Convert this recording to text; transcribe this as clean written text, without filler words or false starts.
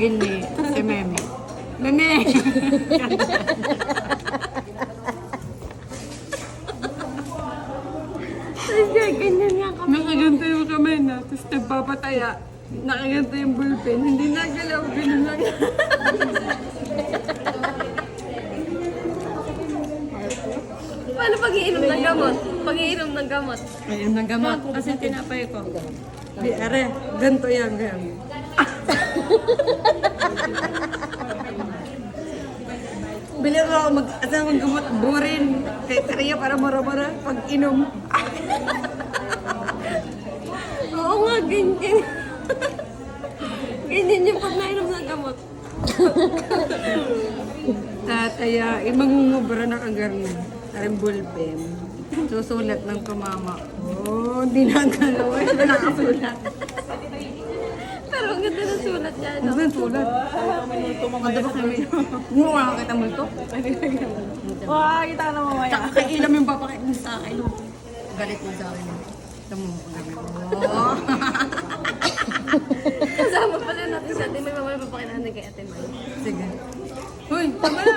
Gini, si Meme. Meme! Kasi ganyan nga kami. Nakaganto yung kamay na, tapos nagpapataya. Nakaganto yung bullpen, hindi nagalaw, ganun lang. Paano pag-iinom ng gamot? Pag-iinom ng gamot. Ayun ng gamot, kasi tinapay ko. Di, are, ganto yan, ganyan. Bili ko ako mag-asang gamot, burin. Kay Tria para mara-mara pag inom. Oo nga, ganyan. Ganyan yung pag nainom ng gamot. Tataya, mangungubra na kagarni. Aring bullpen. Susulat ng tumama. Oh, hindi na galaw. Wala nakasulat. Pero ang ganda ng sulat niya, no? Ano ba yung sulat? Ano ba kami? Mukha kita mo ito? Wow, kita ka na mamaya. Tsaka kay Ilam yung papakit mo sa akin. Galit mo sa akin. Ito mo kami. Oh. Kasama pala natin siya. Di may mamaya papakilanan kay Ate May. Sige. Uy, tama na.